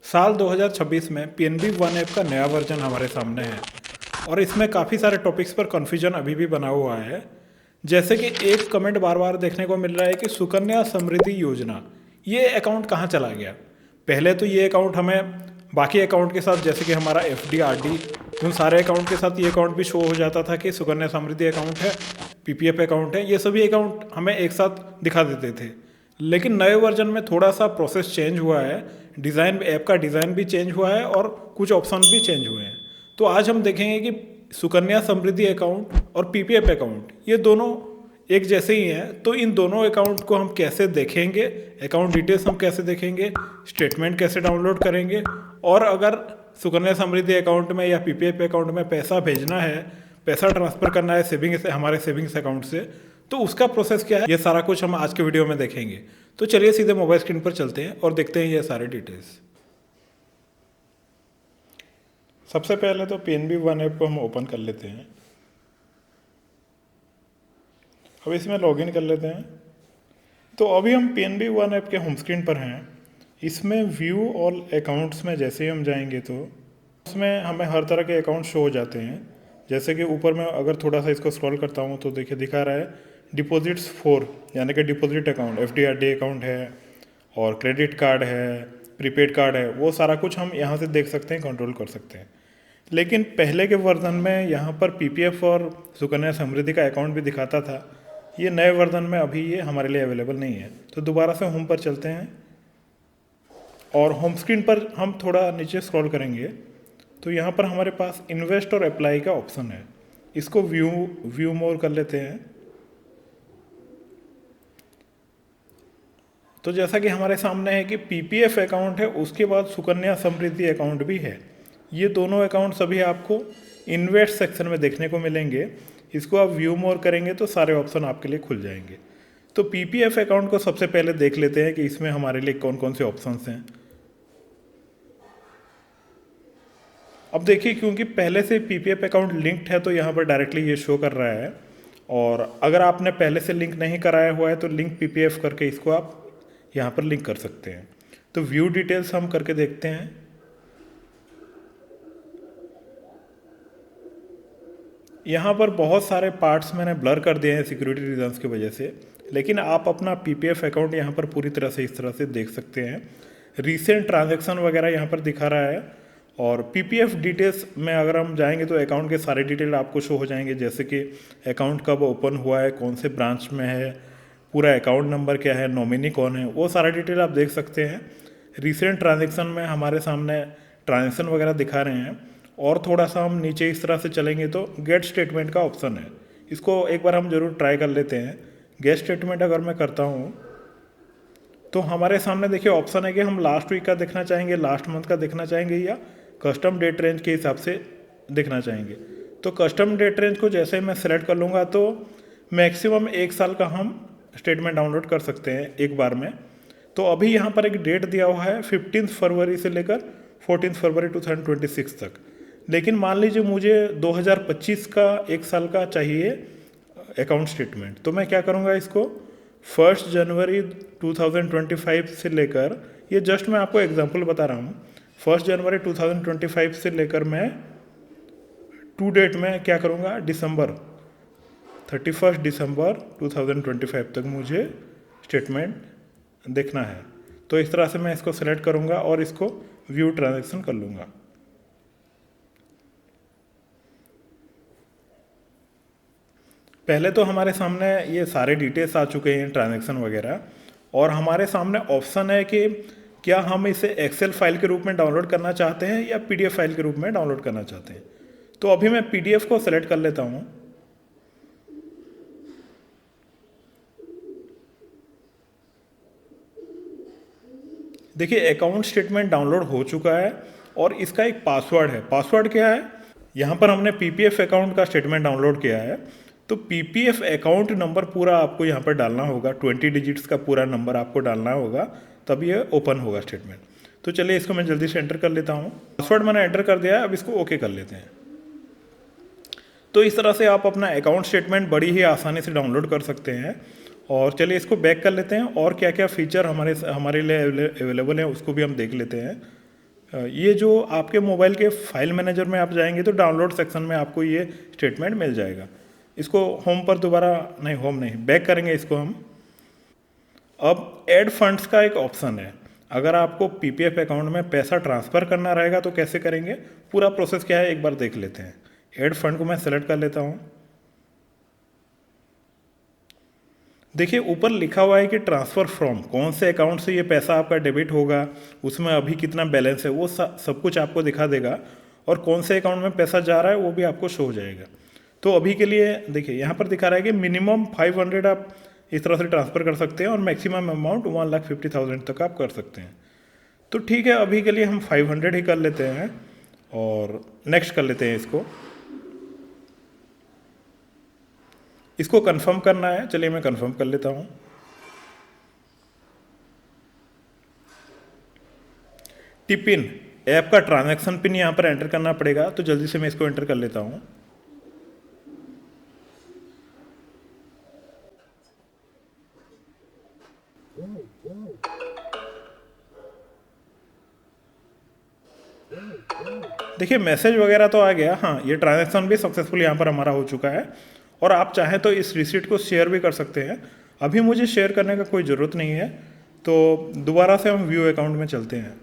साल 2026 में PNB one app का नया वर्जन हमारे सामने है और इसमें काफ़ी सारे टॉपिक्स पर कन्फ्यूजन अभी भी बना हुआ है। जैसे कि एक कमेंट बार बार देखने को मिल रहा है कि सुकन्या समृद्धि योजना, ये अकाउंट कहाँ चला गया। पहले तो ये अकाउंट हमें बाकी अकाउंट के साथ, जैसे कि हमारा एफडी आरडी, उन सारे अकाउंट के साथ ये अकाउंट भी शो हो जाता था कि सुकन्या समृद्धि अकाउंट है, पीपीएफ अकाउंट है, ये सभी अकाउंट हमें एक साथ दिखा देते थे। लेकिन नए वर्जन में थोड़ा सा प्रोसेस चेंज हुआ है, डिज़ाइन, ऐप का डिज़ाइन भी चेंज हुआ है और कुछ ऑप्शन भी चेंज हुए हैं। तो आज हम देखेंगे कि सुकन्या समृद्धि अकाउंट और पीपीएफ अकाउंट, ये दोनों एक जैसे ही हैं, तो इन दोनों अकाउंट को हम कैसे देखेंगे, अकाउंट डिटेल्स हम कैसे देखेंगे, स्टेटमेंट कैसे डाउनलोड करेंगे, और अगर सुकन्या समृद्धि अकाउंट में या पीपीएफ अकाउंट में पैसा भेजना है, पैसा ट्रांसफ़र करना है सेविंग्स से, हमारे सेविंग्स अकाउंट से, तो उसका प्रोसेस क्या है, ये सारा कुछ हम आज के वीडियो में देखेंगे। तो चलिए सीधे मोबाइल स्क्रीन पर चलते हैं और देखते हैं ये सारे डिटेल्स। सबसे पहले तो पीएनबी वन ऐप को हम ओपन कर लेते हैं। अब इसमें लॉगिन कर लेते हैं। तो अभी हम पीएनबी वन ऐप के होम स्क्रीन पर हैं। इसमें व्यू ऑल अकाउंट्स में जैसे ही हम जाएंगे तो उसमें हमें हर तरह के अकाउंट शो हो जाते हैं। जैसे कि ऊपर में अगर थोड़ा सा इसको स्क्रॉल करता हूँ तो देखिए दिखा रहा है डिपॉजिट्स 4, यानी कि डिपॉजिट अकाउंट, एफडी अकाउंट है और क्रेडिट कार्ड है, प्रीपेड कार्ड है, वो सारा कुछ हम यहाँ से देख सकते हैं, कंट्रोल कर सकते हैं। लेकिन पहले के वर्जन में यहाँ पर पीपीएफ और सुकन्या समृद्धि का अकाउंट भी दिखाता था। ये नए वर्जन में अभी ये हमारे लिए अवेलेबल नहीं है। तो दोबारा से होम पर चलते हैं और होम स्क्रीन पर हम थोड़ा नीचे स्क्रॉल करेंगे तो यहाँ पर हमारे पास इन्वेस्ट और अप्लाई का ऑप्शन है। इसको व्यू मोर कर लेते हैं। तो जैसा कि हमारे सामने है कि पीपीएफ अकाउंट है, उसके बाद सुकन्या समृद्धि अकाउंट भी है। ये दोनों अकाउंट सभी आपको इन्वेस्ट सेक्शन में देखने को मिलेंगे। इसको आप व्यू मोर करेंगे तो सारे ऑप्शन आपके लिए खुल जाएंगे। तो पीपीएफ अकाउंट को सबसे पहले देख लेते हैं कि इसमें हमारे लिए कौन कौन से ऑप्शंस हैं। अब देखिए, क्योंकि पहले से पीपीएफ अकाउंट लिंक्ड है तो यहाँ पर डायरेक्टली ये शो कर रहा है। और अगर आपने पहले से लिंक नहीं कराया हुआ है तो लिंक पीपीएफ करके इसको आप यहाँ पर लिंक कर सकते हैं। तो व्यू डिटेल्स हम करके देखते हैं। यहाँ पर बहुत सारे पार्ट्स मैंने ब्लर कर दिए हैं सिक्योरिटी रीजंस की वजह से, लेकिन आप अपना पीपीएफ अकाउंट यहाँ पर पूरी तरह से इस तरह से देख सकते हैं। रीसेंट ट्रांजैक्शन वगैरह यहाँ पर दिखा रहा है। और पीपीएफ डिटेल्स में अगर हम जाएंगे तो अकाउंट के सारे डिटेल आपको शो हो जाएंगे, जैसे कि अकाउंट कब ओपन हुआ है, कौन से ब्रांच में है, पूरा अकाउंट नंबर क्या है, नॉमिनी कौन है, वो सारा डिटेल आप देख सकते हैं। रिसेंट ट्रांजैक्शन में हमारे सामने ट्रांजैक्शन वगैरह दिखा रहे हैं। और थोड़ा सा हम नीचे इस तरह से चलेंगे तो गेट स्टेटमेंट का ऑप्शन है। इसको एक बार हम ज़रूर ट्राई कर लेते हैं। गेट स्टेटमेंट अगर मैं करता हूँ तो हमारे सामने देखिए ऑप्शन है कि हम लास्ट वीक का देखना चाहेंगे, लास्ट मंथ का देखना चाहेंगे, या कस्टम डेट रेंज के हिसाब से देखना चाहेंगे। तो कस्टम डेट रेंज को जैसे मैं सेलेक्ट कर लूँगा तो मैक्सिमम 1 साल का हम स्टेटमेंट डाउनलोड कर सकते हैं एक बार में। तो अभी यहाँ पर एक डेट दिया हुआ है 15 फरवरी से लेकर 14 फरवरी 2026 तक। लेकिन मान लीजिए मुझे 2025 का 1 साल का चाहिए अकाउंट स्टेटमेंट, तो मैं क्या करूँगा, इसको 1 जनवरी 2025 से लेकर, ये जस्ट मैं आपको एग्जांपल बता रहा हूँ, 1 जनवरी 2025 से लेकर मैं टू डेट में क्या करूँगा, 31 दिसंबर 2025 तक मुझे स्टेटमेंट देखना है। तो इस तरह से मैं इसको सेलेक्ट करूँगा और इसको व्यू ट्रांजैक्शन कर लूँगा। पहले तो हमारे सामने ये सारे डिटेल्स आ चुके हैं, ट्रांजैक्शन वगैरह, और हमारे सामने ऑप्शन है कि क्या हम इसे एक्सेल फाइल के रूप में डाउनलोड करना चाहते हैं या पीडीएफ फाइल के रूप में डाउनलोड करना चाहते हैं। तो अभी मैं पीडीएफ को सेलेक्ट कर लेता हूँ। देखिए अकाउंट स्टेटमेंट डाउनलोड हो चुका है और इसका एक पासवर्ड है। पासवर्ड क्या है, यहाँ पर हमने पीपीएफ अकाउंट का स्टेटमेंट डाउनलोड किया है तो पीपीएफ अकाउंट नंबर पूरा आपको यहाँ पर डालना होगा, 20 डिजिट्स का पूरा नंबर आपको डालना होगा, तब ये ओपन होगा स्टेटमेंट। तो चलिए इसको मैं जल्दी से एंटर कर लेता हूँ। पासवर्ड मैंने एंटर कर दिया है, अब इसको ओके कर लेते हैं। तो इस तरह से आप अपना अकाउंट स्टेटमेंट बड़ी ही आसानी से डाउनलोड कर सकते हैं। और चलिए इसको बैक कर लेते हैं और क्या क्या फ़ीचर हमारे लिए अवेलेबल है उसको भी हम देख लेते हैं। ये जो आपके मोबाइल के फाइल मैनेजर में आप जाएंगे तो डाउनलोड सेक्शन में आपको ये स्टेटमेंट मिल जाएगा। इसको होम पर दोबारा नहीं, होम नहीं, बैक करेंगे इसको हम। अब ऐड फंड्स का एक ऑप्शन है। अगर आपको पीपीएफ अकाउंट में पैसा ट्रांसफ़र करना रहेगा तो कैसे करेंगे, पूरा प्रोसेस क्या है एक बार देख लेते हैं। ऐड फंड को मैं सेलेक्ट कर लेता हूँ। देखिए ऊपर लिखा हुआ है कि ट्रांसफ़र फ्रॉम, कौन से अकाउंट से ये पैसा आपका डेबिट होगा, उसमें अभी कितना बैलेंस है, वो सब कुछ आपको दिखा देगा। और कौन से अकाउंट में पैसा जा रहा है वो भी आपको शो हो जाएगा। तो अभी के लिए देखिए यहाँ पर दिखा रहा है कि मिनिमम 500 आप इस तरह से ट्रांसफ़र कर सकते हैं और मैक्सिमम अमाउंट 1,50,000 तक आप कर सकते हैं। तो ठीक है, अभी के लिए हम 500 ही कर लेते हैं और नेक्स्ट कर लेते हैं इसको। इसको कंफर्म करना है, चलिए मैं कंफर्म कर लेता हूँ। टिपिन ऐप का ट्रांजैक्शन पिन यहाँ पर एंटर करना पड़ेगा, तो जल्दी से मैं इसको एंटर कर लेता हूँ। देखिए मैसेज वगैरह तो आ गया, हाँ ये ट्रांजैक्शन भी सक्सेसफुल यहाँ पर हमारा हो चुका है। और आप चाहें तो इस रिसीट को शेयर भी कर सकते हैं। अभी मुझे शेयर करने का कोई ज़रूरत नहीं है, तो दोबारा से हम व्यू अकाउंट में चलते हैं।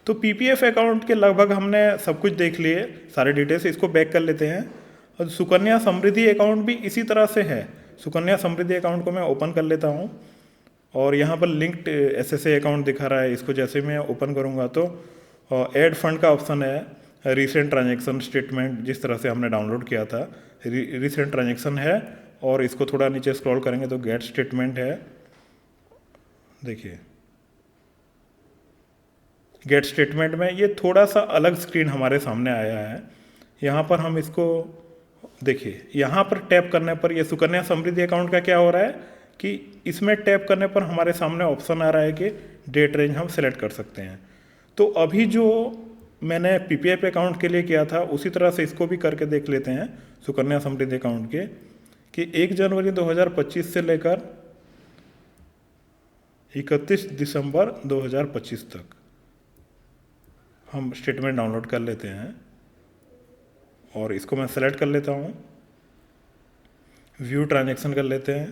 तो पीपीएफ अकाउंट के लगभग हमने सब कुछ देख लिए, सारे डिटेल्स। इसको बैक कर लेते हैं। और सुकन्या समृद्धि अकाउंट भी इसी तरह से है। सुकन्या समृद्धि अकाउंट को मैं ओपन कर लेता हूँ और यहाँ पर लिंक्ड एसएसए अकाउंट दिखा रहा है। इसको जैसे मैं ओपन करूँगा तो ऐड फंड का ऑप्शन है, रिसेंट ट्रांजैक्शन स्टेटमेंट जिस तरह से हमने डाउनलोड किया था, रिसेंट ट्रांजैक्शन है। और इसको थोड़ा नीचे स्क्रॉल करेंगे तो गेट स्टेटमेंट है। देखिए गेट स्टेटमेंट में ये थोड़ा सा अलग स्क्रीन हमारे सामने आया है। यहाँ पर हम इसको देखिए, यहाँ पर टैप करने पर ये सुकन्या समृद्धि अकाउंट का क्या हो रहा है कि इसमें टैप करने पर हमारे सामने ऑप्शन आ रहा है कि डेट रेंज हम सेलेक्ट कर सकते हैं। तो अभी जो मैंने पीपीएफ अकाउंट के लिए किया था उसी तरह से इसको भी करके देख लेते हैं सुकन्या समृद्धि अकाउंट के, कि 1 जनवरी 2025 से लेकर 31 दिसंबर 2025 तक हम स्टेटमेंट डाउनलोड कर लेते हैं। और इसको मैं सेलेक्ट कर लेता हूँ, व्यू ट्रांजैक्शन कर लेते हैं।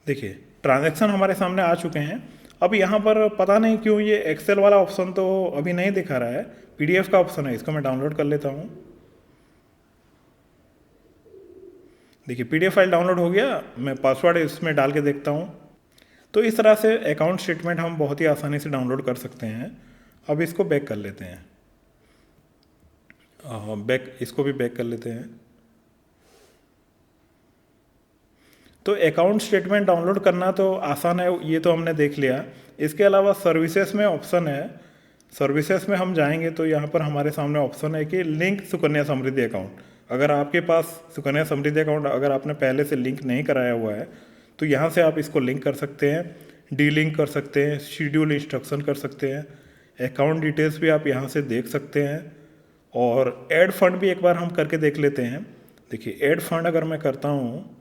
देखिए ट्रांजैक्शन हमारे सामने आ चुके हैं। अब यहाँ पर पता नहीं क्यों ये एक्सेल वाला ऑप्शन तो अभी नहीं दिखा रहा है, पीडीएफ का ऑप्शन है। इसको मैं डाउनलोड कर लेता हूँ। देखिए पीडीएफ फाइल डाउनलोड हो गया, मैं पासवर्ड इसमें डाल के देखता हूँ। तो इस तरह से अकाउंट स्टेटमेंट हम बहुत ही आसानी से डाउनलोड कर सकते हैं। अब इसको बैक कर लेते हैं, बैक, इसको भी बैक कर लेते हैं। तो अकाउंट स्टेटमेंट डाउनलोड करना तो आसान है, ये तो हमने देख लिया। इसके अलावा सर्विसेज में ऑप्शन है, सर्विसेज में हम जाएंगे तो यहाँ पर हमारे सामने ऑप्शन है कि लिंक सुकन्या समृद्धि अकाउंट। अगर आपके पास सुकन्या समृद्धि अकाउंट अगर आपने पहले से लिंक नहीं कराया हुआ है तो यहाँ से आप इसको लिंक कर सकते हैं, डी लिंक कर सकते हैं, शेड्यूल इंस्ट्रक्शन कर सकते हैं, अकाउंट डिटेल्स भी आप यहाँ से देख सकते हैं। और ऐड फंड भी एक बार हम करके देख लेते हैं। देखिए ऐड फंड अगर मैं करता हूँ,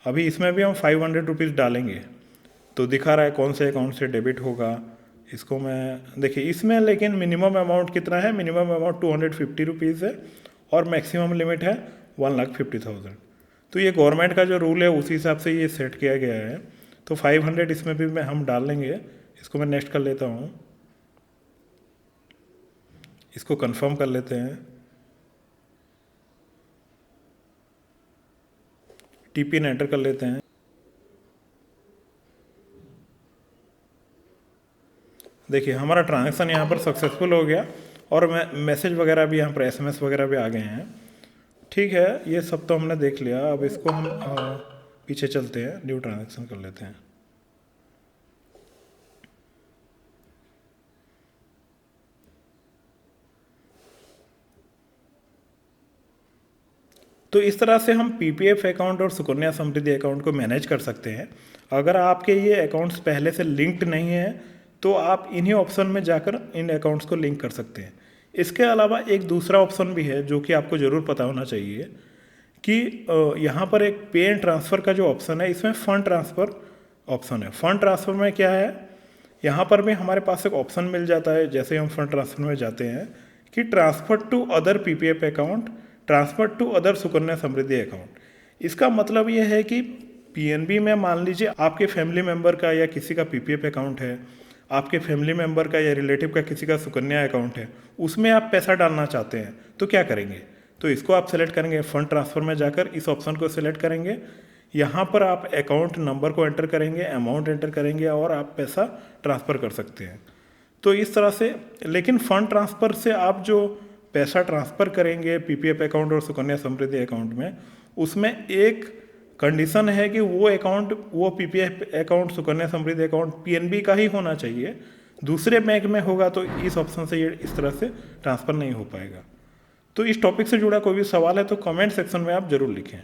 अभी इसमें भी हम 500 रुपीज़ डालेंगे तो दिखा रहा है कौन से अकाउंट से डेबिट होगा। इसको मैं देखिए इसमें लेकिन मिनिमम अमाउंट कितना है, मिनिमम अमाउंट 250 रुपीज़ है और मैक्सिमम लिमिट है 1,50,000। तो ये गवर्नमेंट का जो रूल है उसी हिसाब से ये सेट किया गया है। तो 500 इसमें भी हम डाल लेंगे। इसको मैं नेक्स्ट कर लेता हूँ, इसको कंफर्म कर लेते हैं। टीपीन एंटर कर लेते हैं। देखिए हमारा ट्रांजैक्शन यहाँ पर सक्सेसफुल हो गया और मैसेज वगैरह भी यहाँ पर एसएमएस वगैरह भी आ गए हैं। ठीक है, ये सब तो हमने देख लिया। अब इसको हम पीछे चलते हैं, न्यू ट्रांजैक्शन कर लेते हैं। तो इस तरह से हम पीपीएफ अकाउंट और सुकन्या समृद्धि अकाउंट को मैनेज कर सकते हैं। अगर आपके ये अकाउंट्स पहले से लिंक्ड नहीं है तो आप इन्हीं ऑप्शन में जाकर इन अकाउंट्स को लिंक कर सकते हैं। इसके अलावा एक दूसरा ऑप्शन भी है जो कि आपको ज़रूर पता होना चाहिए कि यहाँ पर एक पे एंड ट्रांसफ़र का जो ऑप्शन है, इसमें फ़ंड ट्रांसफ़र ऑप्शन है। फ़ंड ट्रांसफ़र में क्या है, यहाँ पर भी हमारे पास एक ऑप्शन मिल जाता है जैसे हम फंड ट्रांसफर में जाते हैं कि transfer to other PPF account, transfer to other Sukanya Samriddhi account. इसका मतलब ये है कि पीएनबी में मान लीजिए आपके फैमिली मेंबर का या किसी का पीपीएफ अकाउंट है, आपके फैमिली मेंबर का या रिलेटिव का किसी का सुकन्या अकाउंट है, उसमें आप पैसा डालना चाहते हैं तो क्या करेंगे? तो इसको आप सेलेक्ट करेंगे, फंड ट्रांसफ़र में जाकर इस ऑप्शन को सिलेक्ट करेंगे। यहाँ पर आप अकाउंट नंबर को एंटर करेंगे, अमाउंट एंटर करेंगे और आप पैसा ट्रांसफ़र कर सकते हैं। तो इस तरह से, लेकिन फंड ट्रांसफ़र से आप जो पैसा ट्रांसफ़र करेंगे पीपीएफ अकाउंट और सुकन्या समृद्धि अकाउंट में, उसमें एक कंडीशन है कि वो अकाउंट, वो PPF account, Sukanya Samriddhi account PNB का ही होना चाहिए। दूसरे बैंक में होगा तो इस ऑप्शन से ये इस तरह से ट्रांसफ़र नहीं हो पाएगा। तो इस टॉपिक से जुड़ा कोई भी सवाल है तो कमेंट सेक्शन में आप जरूर लिखें।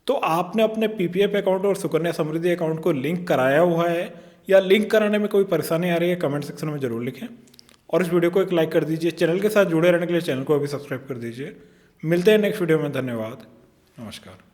तो आपने अपने पीपीएफ अकाउंट और सुकन्या समृद्धि अकाउंट को लिंक कराया हुआ है या लिंक कराने में कोई परेशानी आ रही है, कमेंट सेक्शन में जरूर लिखें। और इस वीडियो को एक लाइक कर दीजिए। चैनल के साथ जुड़े रहने के लिए चैनल को अभी सब्सक्राइब कर दीजिए। मिलते हैं नेक्स्ट वीडियो में। धन्यवाद, नमस्कार।